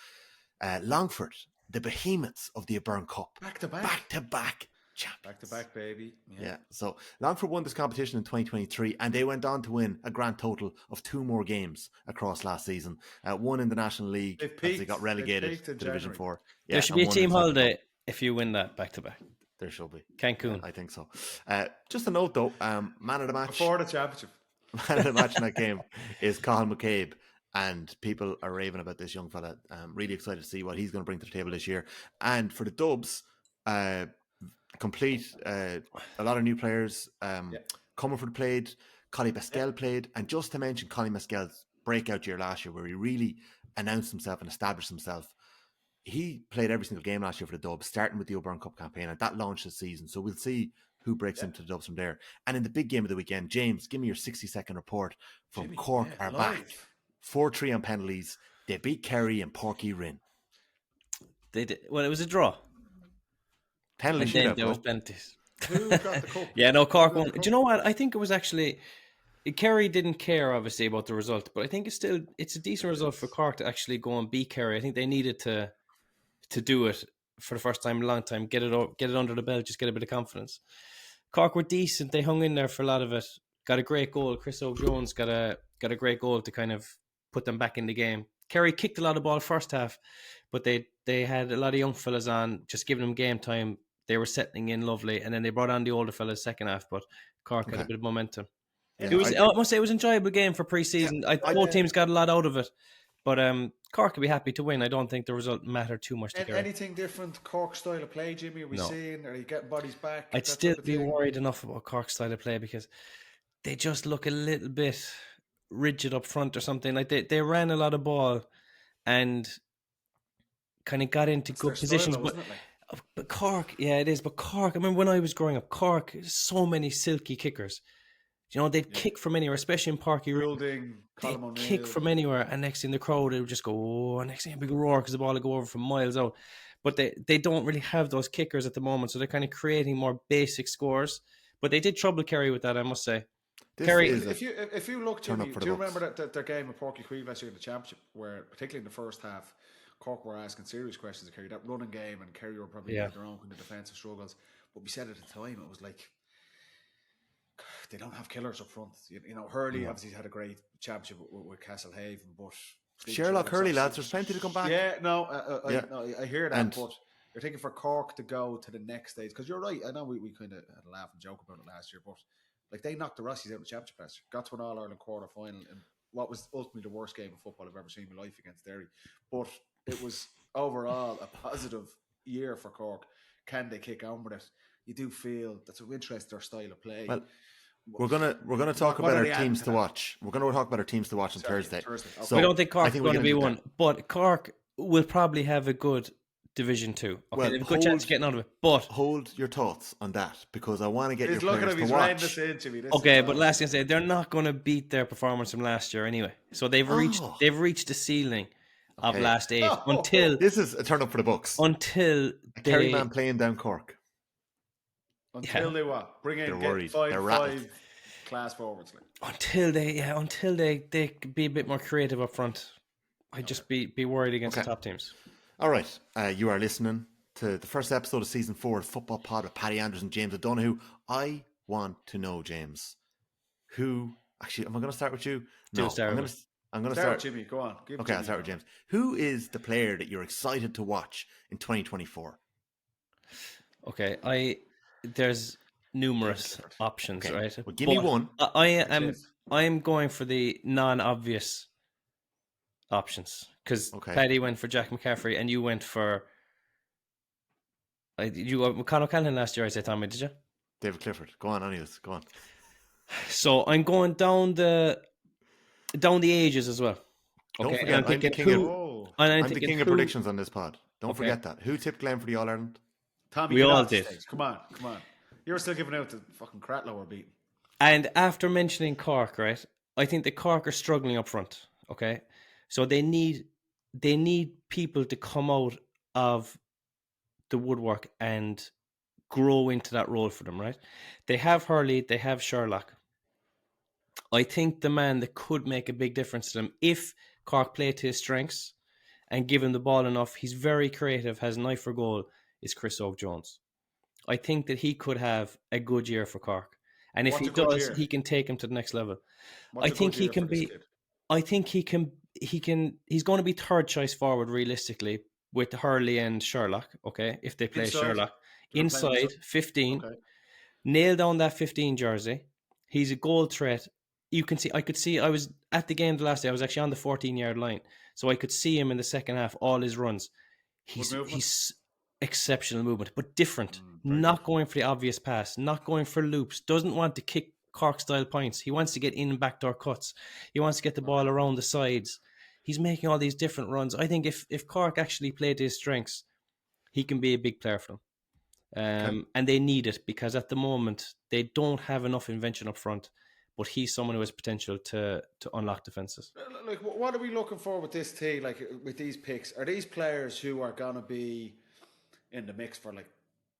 S2: Longford, the behemoths of the Aburn Cup. Back to back champions.
S3: Back to back, baby.
S2: Yeah. So Longford won this competition in 2023, and they went on to win a grand total of 2 more games across last season. One in the National League as they got relegated to Division 4. Yeah,
S4: There should be a team holiday if you win that back to back.
S2: There should be.
S4: Cancun.
S2: I think so. Just a note though, man of the match.
S3: Before the championship.
S2: Man of the match in that game is Cathal McCabe, and people are raving about this young fella. Really excited to see what he's going to bring to the table this year. And for the Dubs, complete a lot of new players. Comerford played, Collie Mescal played, and just to mention Collie Mescal's breakout year last year, where he really announced himself and established himself. He played every single game last year for the Dubs, starting with the O'Byrne Cup campaign, and that launched the season. So we'll see who breaks into the Dubs from there. And in the big game of the weekend, James, give me your 60-second report from Cork are back. 4-3 on penalties. They beat Kerry and Porky Rin.
S4: They did. Well, it was a draw.
S2: Penalty
S4: And then
S2: shootout,
S4: there was
S2: bro.
S4: penalties.
S3: Who got the cup?
S4: Yeah, no, Cork won. Do you know what? I think it was actually Kerry didn't care obviously about the result, but I think it's a decent result for Cork to actually go and beat Kerry. I think they needed to do it for the first time in a long time. Get it under the belt, just get a bit of confidence. Cork were decent. They hung in there for a lot of it. Got a great goal. Chris O'Jones got a great goal to kind of put them back in the game. Kerry kicked a lot of ball first half, but they had a lot of young fellas on, just giving them game time. They were settling in lovely, and then they brought on the older fellas second half, but Cork had a bit of momentum.
S2: Yeah,
S4: I must say it was an enjoyable game for pre-season. Both teams got a lot out of it, but Cork could be happy to win. I don't think the result mattered too much to Kerry.
S3: Anything different Cork style of play, Jimmy? Are we seeing? Are you getting bodies back?
S4: I'd
S3: that
S4: still
S3: type of
S4: be
S3: thing?
S4: worried enough about Cork's style of play because they just look a little bit rigid up front or something. Like they ran a lot of ball and kind of got into
S3: It's
S4: good
S3: their style
S4: positions.
S3: though,
S4: But,
S3: isn't it, like?
S4: but Cork, yeah, it is. But Cork, I remember when I was growing up, Cork, so many silky kickers. You know, they'd kick from anywhere, especially in Parky Ring.
S3: Building, Colin
S4: They'd
S3: O'Neill.
S4: kick from anywhere, and next thing the crowd, they would just go, oh, and next thing a big roar because the ball would go over from miles out. But they don't really have those kickers at the moment, so they're kind of creating more basic scores. But they did trouble Kerry with that, I must say. Kerry,
S3: if you look, Jimmy, do you remember that their game of Porky Creek last year in the championship, where particularly in the first half, Cork were asking serious questions of Kerry, that running game, and Kerry were probably their own kind of defensive struggles. But we said at the time, it was like, they don't have killers up front. You know, Hurley obviously had a great championship with Castlehaven, but
S2: Sherlock Hurley, lads, there's plenty to come back.
S3: Yeah, no, I hear that, but you're thinking for Cork to go to the next stage, because you're right. I know we kind of had a laugh and joke about it last year, but like they knocked the Rossies out in the championship last year, got to an All-Ireland quarter final, and what was ultimately the worst game of football I've ever seen in my life against Derry. But it was overall a positive year for Cork. Can they kick on with it? You do feel that's of interest their style of play.
S2: Well, we're gonna talk about our teams to watch. We're gonna talk about our teams to watch on Thursday.
S3: Okay.
S2: So
S4: I don't think Cork is going to be one, but Cork will probably have a good Division 2. Okay,
S2: well,
S4: they have a good chance of getting out of it. But
S2: hold your thoughts on that, because I want to get
S3: he's
S2: your players to watch.
S4: Okay, but last thing I say, they're not going to beat their performance from last year anyway. So they've reached the ceiling of last 8 until
S2: this is a turn up for the books.
S4: Until
S2: Kerry man playing down Cork.
S3: Until they what? Bring in five class forwards. Like.
S4: Until they be a bit more creative up front. I'd just be worried against the top teams.
S2: All right, you are listening to the first episode of Season 4 of Football Pod with Paddy Andrews and James O'Donoghue. I want to know, James, who... Actually, am I going to start with you? No, I'm going to start
S3: with Jimmy. Go on.
S2: Okay, I'll start with James. Who is the player that you're excited to watch in 2024?
S4: Okay, there's numerous options, right?
S2: Well, give me one.
S4: I'm going for the non-obvious options, because Paddy went for Jack McCaffrey and you went for Conor O'Callaghan last year. I said, Tommy, did you?
S2: David Clifford. Go on, anyways. Go on.
S4: So I'm going down the ages as well.
S2: Don't forget, I'm the king of predictions on this pod. Don't forget that. Who tipped Glen for the All-Ireland?
S3: Tommy,
S4: we all did.
S3: Come on. You were still giving out the fucking Cratlow were beaten.
S4: And after mentioning Cork, right, I think the Cork are struggling up front. Okay, so they need people to come out of the woodwork and grow into that role for them, right? They have Hurley, they have Sherlock. I think the man that could make a big difference to them, if Cork play to his strengths and give him the ball enough, he's very creative, has an eye for goal, is Chris Oak-Jones. I think that he could have a good year for Cork. And if he does, he can take him to the next level. I think he can be... I think he's going to be third choice forward realistically with Hurley and Sherlock, okay, if they play Sherlock. Inside, 15. Okay. Nail down that 15 jersey. He's a goal threat. I was at the game the last day. I was actually on the 14-yard line. So I could see him in the second half, all his runs. He's exceptional movement, but different. Not going for the obvious pass, not going for loops, doesn't want to kick Cork-style points. He wants to get in backdoor cuts. He wants to get the ball around the sides. He's making all these different runs. I think if Cork actually played to his strengths, he can be a big player for them. And they need it, because at the moment, they don't have enough invention up front. But he's someone who has potential to unlock defences.
S3: Like, what are we looking for with this team? Like, with these picks, are these players who are going to be in the mix for like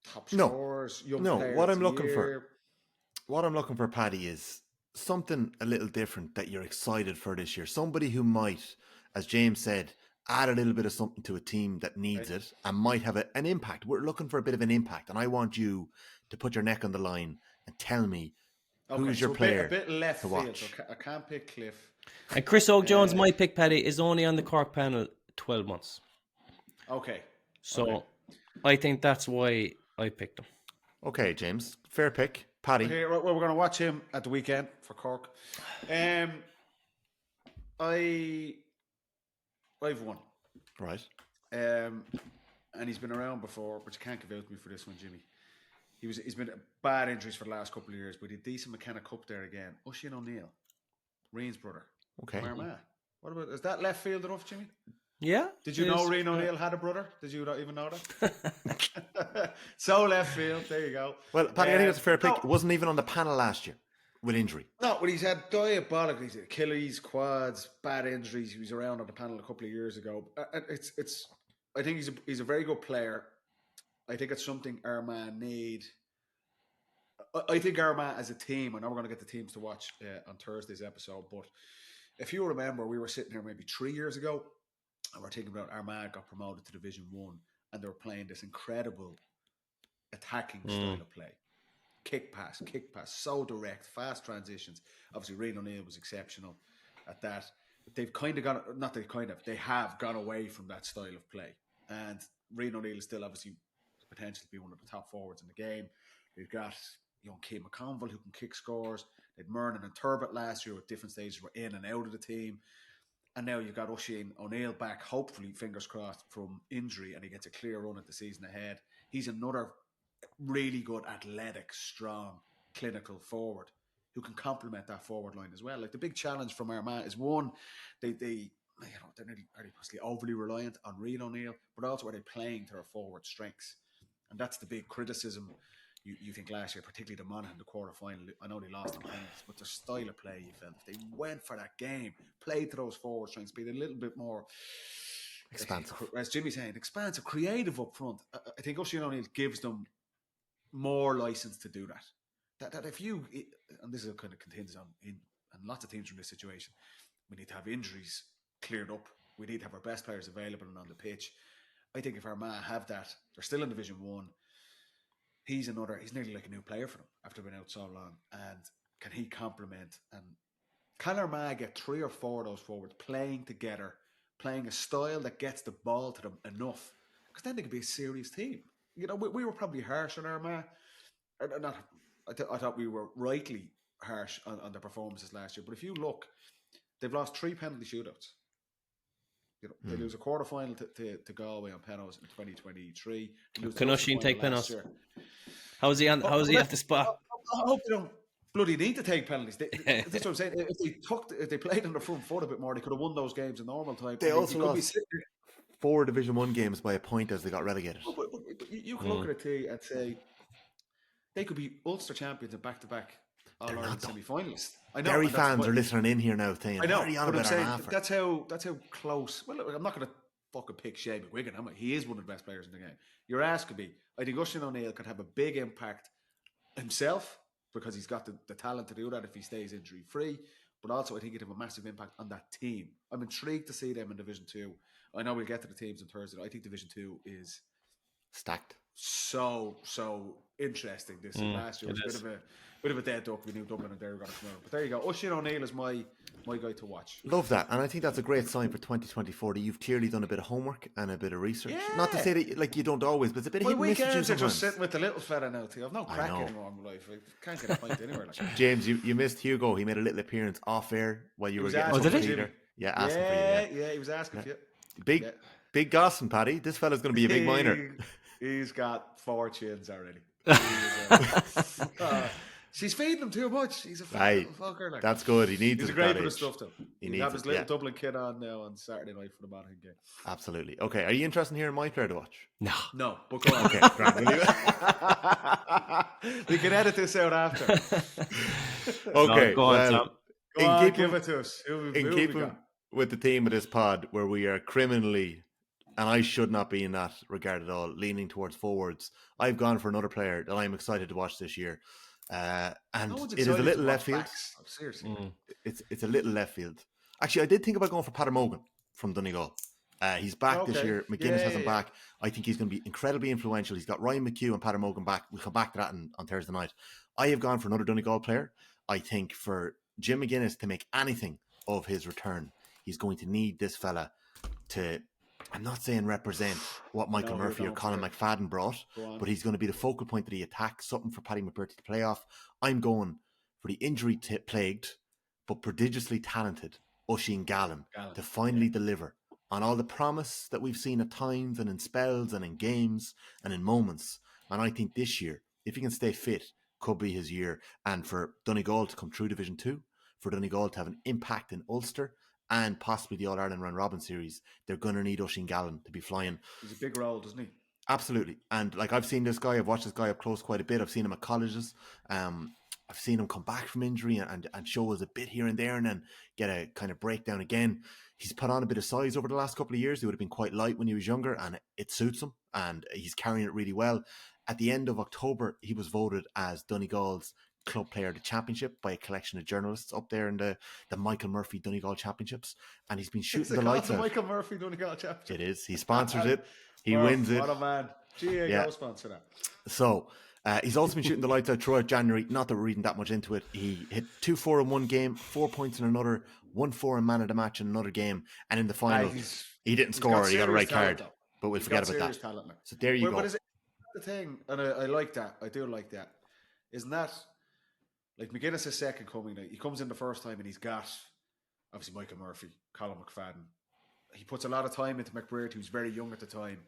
S3: top scorers?
S2: What I'm looking for, Paddy, is something a little different that you're excited for this year. Somebody who might, as James said, add a little bit of something to a team that needs it and might have an impact. We're looking for a bit of an impact, and I want you to put your neck on the line and tell me who's your player
S3: a bit left
S2: to watch.
S3: Field. I can't pick Cliff.
S4: And Chris Oak-Jones, my pick, Paddy, is only on the Cork panel 12 months.
S3: Okay.
S4: So I think that's why I picked him.
S2: Okay, James. Fair pick. Paddy.
S3: Okay, well, we're going to watch him at the weekend for Cork. I've won.
S2: Right.
S3: And he's been around before, but you can't give out to me for this one, Jimmy. He's been bad injuries for the last couple of years, but he had decent McKenna Cup there again. Oisin O'Neill, Reen's brother.
S2: Okay.
S3: What about, is that left field enough, Jimmy?
S4: Yeah.
S3: Did you know Reen O'Neill had a brother? Did you not even know that? So left field. There you go.
S2: Well, Paddy, I think that's a fair pick. It wasn't even on the panel last year. with injury.
S3: No, but he's had diabolic. He's Achilles, quads, bad injuries. He was around on the panel a couple of years ago. It's. I think he's a very good player. I think it's something Armagh need. I think Armagh as a team, I know we're going to get the teams to watch on Thursday's episode, but if you remember, we were sitting here maybe 3 years ago, and we're thinking about Armagh got promoted to Division 1, and they were playing this incredible attacking style of play. Kick pass, so direct, fast transitions. Obviously, Rian O'Neill was exceptional at that. But they've kind of gone, they have gone away from that style of play. And Rian O'Neill is still obviously potential to be one of the top forwards in the game. We've got young Keane McConville who can kick scores. They'd Mernon and Turbot last year at different stages were in and out of the team. And now you've got Oisin O'Neill back, hopefully, fingers crossed, from injury, and he gets a clear run at the season ahead. He's another really good, athletic, strong, clinical forward who can complement that forward line as well. Like the big challenge from Armagh is one, they're nearly possibly overly reliant on Rian O'Neill, but also are they playing to their forward strengths? And that's the big criticism. You think last year, particularly the Monaghan, the quarter final. I know they lost in penalties, but their style of play, you felt if they went for that game, played to those forward strengths, being a little bit more
S2: expansive,
S3: as Jimmy's saying, expansive, creative up front. I think Oisin O'Neill gives them more license to do that. That if you, and this is kind of contingent on, and lots of teams are in this situation, we need to have injuries cleared up. We need to have our best players available and on the pitch. I think if Armagh have that, they're still in Division 1. He's nearly like a new player for them after being out so long. And can he complement? And can Armagh get 3 or 4 of those forwards playing together, playing a style that gets the ball to them enough? Because then they could be a serious team. You know, we were probably harsh on Armagh. I thought we were rightly harsh on their performances last year. But if you look, they've lost 3 penalty shootouts. You know, they lose a quarter final to Galway on penalties in 2023.
S4: Can Oisin take penalties? How's he at the spot?
S3: I hope they don't bloody need to take penalties. That's what I'm saying. If they played on the front foot a bit more, they could have won those games in normal time.
S2: They also lost 4 Division 1 games by a point as they got relegated.
S3: But you can look at it and say they could be Ulster champions and back-to-back All-Ireland semi-finalists. I know.
S2: Derry fans are listening in here now saying,
S3: I know,
S2: but I'm saying
S3: that's how close. Well, look, I'm not going to fucking pick Shea McGuigan, am I? He is one of the best players in the game. Your ass could be. I think Oisin O'Neill could have a big impact himself because he's got the talent to do that if he stays injury-free. But also, I think he'd have a massive impact on that team. I'm intrigued to see them in Division 2. I know we'll get to the teams on Thursday. I think Division 2 is
S2: stacked.
S3: So interesting. This last year was a bit of a dead duck. We knew Dublin and Derry were going to come out. But there you go. Oisin O'Neill is my guy to watch.
S2: Love that. And I think that's a great sign for 2024 that you've clearly done a bit of homework and a bit of research. Yeah. Not to say that like you don't always, but it's a bit of hidden messages. My weekends
S3: are just sitting with the little fella now, too. I've no crack anymore in my life. I can't get a pint anywhere. Like.
S2: James, you missed Hugo. He made a little appearance off air while you were getting
S4: did he?
S2: Peter. Yeah, asking for you.
S3: Yeah, he was asking for you.
S2: Big Gosson, Paddy. This fella's going to be a big minor.
S3: He's got 4 chins already. She's feeding him too much. He's a fucker. Like.
S2: That's good. He needs.
S3: He's a great bit of stuff though. He'll have his little Dublin kid on now on Saturday night for the Monaghan game.
S2: Absolutely. Okay. Are you interested in hearing my player to watch?
S3: No. But go on.
S2: Okay.
S3: We can edit this out after.
S2: Okay.
S4: Go on, Tom.
S3: Go on, give it to us.
S2: In keeping with the theme of this pod, where we are criminally, and I should not be in that regard at all, leaning towards forwards, I've gone for another player that I'm excited to watch this year. And it is a little left field.
S3: Seriously.
S2: It's a little left field. Actually, I did think about going for Paddy Mogan from Donegal. He's back this year. McGuinness has him back. I think he's going to be incredibly influential. He's got Ryan McHugh and Paddy Mogan back. We'll come back to that on Thursday night. I have gone for another Donegal player. I think for Jim McGuinness to make anything of his return, he's going to need this fella to, I'm not saying represent what Michael Murphy or Colin McFadden brought, but he's going to be the focal point of the attack, something for Paddy McBurty to play off. I'm going for the injury-plagued but prodigiously talented Oisin Gallen to finally deliver on all the promise that we've seen at times and in spells and in games and in moments. And I think this year, if he can stay fit, could be his year. And for Donegal to come through Division 2, for Donegal to have an impact in Ulster and possibly the All-Ireland Round Robin Series, they're going to need Oisin Gallen to be flying.
S3: He's a big role, doesn't he?
S2: Absolutely. And like I've seen this guy, I've watched this guy up close quite a bit. I've seen him at colleges. I've seen him come back from injury and show us a bit here and there and then get a kind of breakdown again. He's put on a bit of size over the last couple of years. He would have been quite light when he was younger, and it suits him, and he's carrying it really well. At the end of October, he was voted as Donegal's Club Player of the Championship by a collection of journalists up there in the Michael Murphy Donegal Championships, and he's been shooting the lights out.
S3: Michael Murphy Donegal Championship.
S2: It is. He sponsors it. He wins it.
S3: What a man. GA go sponsor that.
S2: So he's also been shooting the lights out throughout January. Not that we're reading that much into it. He hit 2-4 in one game, 4 points in another, 1-4 in man of the match in another game, and in the final he didn't score. He got a red card, but we'll forget about that.
S3: Talent,
S2: so there you go.
S3: But is it the thing? And I like that. I do like that. Isn't that like McGuinness' second coming? He comes in the first time and he's got obviously Michael Murphy, Colin McFadden. He puts a lot of time into McBride, who's very young at the time,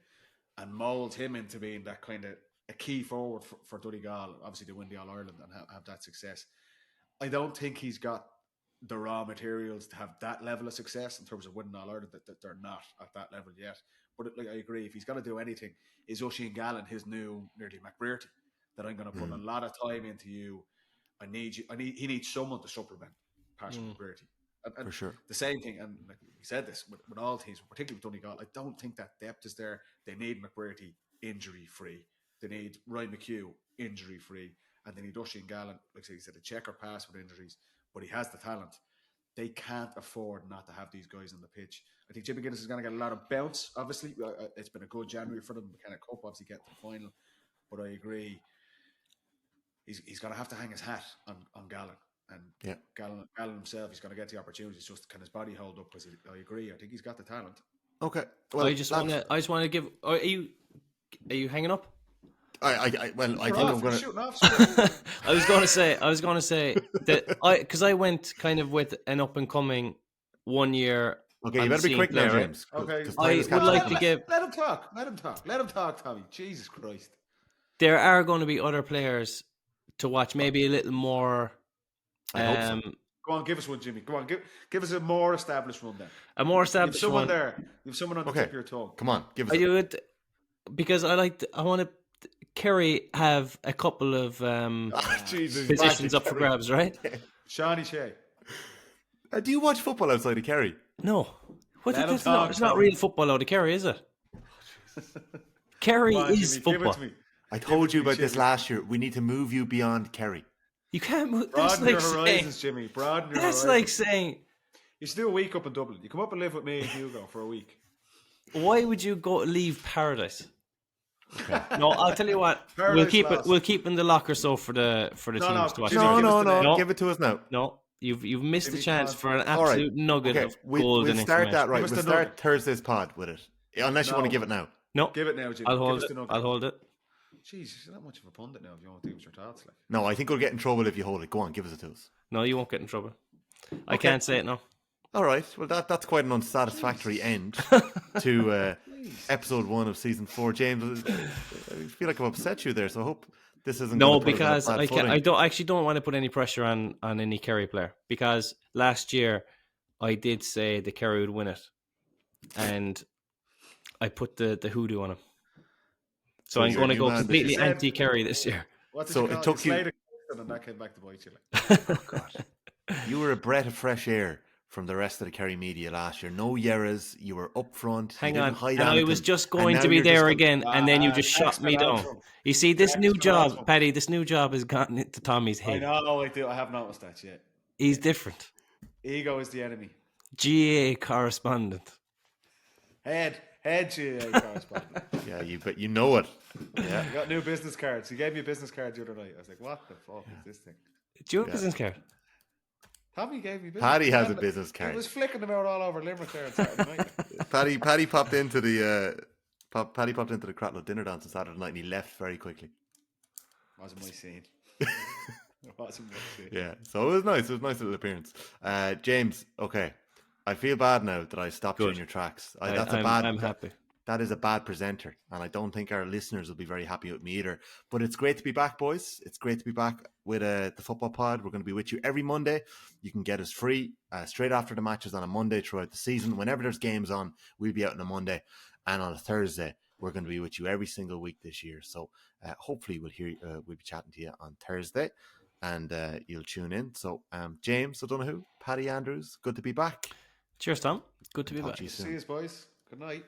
S3: and molds him into being that kind of a key forward for Donegal, obviously to win the All-Ireland and have that success. I don't think he's got the raw materials to have that level of success in terms of winning All-Ireland, that they're not at that level yet. But I agree, if he's got to do anything, is Oisin Gallen his new nearly McBrearty, that I'm going to put a lot of time into you. He needs someone to supplement Patrick McBrearty. And
S2: for sure.
S3: The same thing, and like we said this with all teams, particularly with Donegal, I don't think that depth is there. They need McBrearty injury-free. They need Ryan McHugh injury-free. And they need Oisin Gallen, like I said, a checker pass with injuries, but he has the talent. They can't afford not to have these guys on the pitch. I think Jim McGuinness is going to get a lot of bounce, obviously. It's been a good January for them. McKenna Cup obviously get to the final. But I agree, he's going to have to hang his hat on Gallen. And Gallen himself, he's going to get the opportunities. Just can his body hold up? Because I agree. I think he's got the talent.
S2: Okay. Well,
S4: I just want to give. Are you hanging up?
S2: I think I'm going
S4: to. I was going to say that because I went kind of with an up and coming 1 year.
S2: Okay, you better be quick now, James.
S3: Okay,
S4: I would like to give.
S3: Let him talk, Tommy. Jesus Christ.
S4: There are going to be other players to watch. Maybe a little more.
S2: I hope so.
S3: Go on, give us one, Jimmy. Go on, give us a more established one then.
S4: A more established
S3: someone
S4: one.
S3: there. You have someone on the tip of your tongue.
S2: Come on, give us.
S4: I do it because I want to. Kerry have a couple of positions up for grabs, right?
S3: Shawnee Shea.
S2: Do you watch football outside of Kerry?
S4: No. It's not real football out of Kerry, is it? Kerry is football.
S2: I told you about this last year. We need to move you beyond Kerry.
S4: You can't move.
S3: Broaden your horizons, Jimmy. Broaden your horizons.
S4: That's like saying...
S3: You should do a week up in Dublin. You come up and live with me and Hugo for a week.
S4: Why would you leave Paradise? Okay. No, I'll tell you what. We'll keep in the locker so for the teams to watch.
S2: No. Give it to us now.
S4: No, you've missed the chance for an absolute nugget of golden
S2: We'll start that right.
S3: We'll
S2: start Thursday's pod with it. Unless you want to give it now.
S4: No.
S3: Give it now, Jimmy.
S4: I'll hold it.
S3: Jeez, you're not much of a pundit now if you want to do your thoughts. Like.
S2: No, I think we'll get in trouble if you hold it. Go on, give us it to us.
S4: No, you won't get in trouble. I can't say it now.
S2: All right. Well, that's quite an unsatisfactory end to episode 1 of season 4. James, I feel like I've upset you there, so I hope this isn't.
S4: No, because I don't want to put any pressure on any Kerry player, because last year I did say the Kerry would win it, and I put the hoodoo on him. So I'm going to go completely anti-Kerry this year.
S3: So it took you, and that came back to bite you. Like.
S2: Oh God, you were a breath of fresh air from the rest of the Kerry media last year. No Yerras, you were up front.
S4: Hang on, and I was just going to be there again, and then you just shot me down. You see, this new job, Paddy, this new job has gotten into Tommy's head.
S3: I know, I do. I have noticed that yet.
S4: He's different.
S3: Ego is the enemy.
S4: GA correspondent.
S3: Head GA correspondent.
S2: Yeah, but you know it. Yeah.
S3: You got new business cards. He gave me a business card the other night. I was like, what the fuck is this thing?
S4: Do you have a business card?
S3: Tommy gave me business.
S2: Paddy has a business card.
S3: He was flicking them out all over Limerick there on Saturday night.
S2: Paddy popped into the Cratlow dinner dance on Saturday night, and he left very quickly.
S3: Wasn't my scene.
S2: Yeah, so it was nice. It was a nice little appearance. James, okay, I feel bad now that I stopped you in your tracks. I'm happy. That is a bad presenter, and I don't think our listeners will be very happy with me either. But it's great to be back, boys. It's great to be back with the Football Pod. We're going to be with you every Monday. You can get us free straight after the matches on a Monday throughout the season. Whenever there's games on, we'll be out on a Monday. And on a Thursday, we're going to be with you every single week this year. So hopefully we'll be chatting to you on Thursday. and you'll tune in. So, James O'Donoghue, Paddy Andrews, good to be back.
S4: Cheers, Tom. Good to be
S2: Talk
S4: back.
S2: to you soon.
S3: See you, boys. Good night.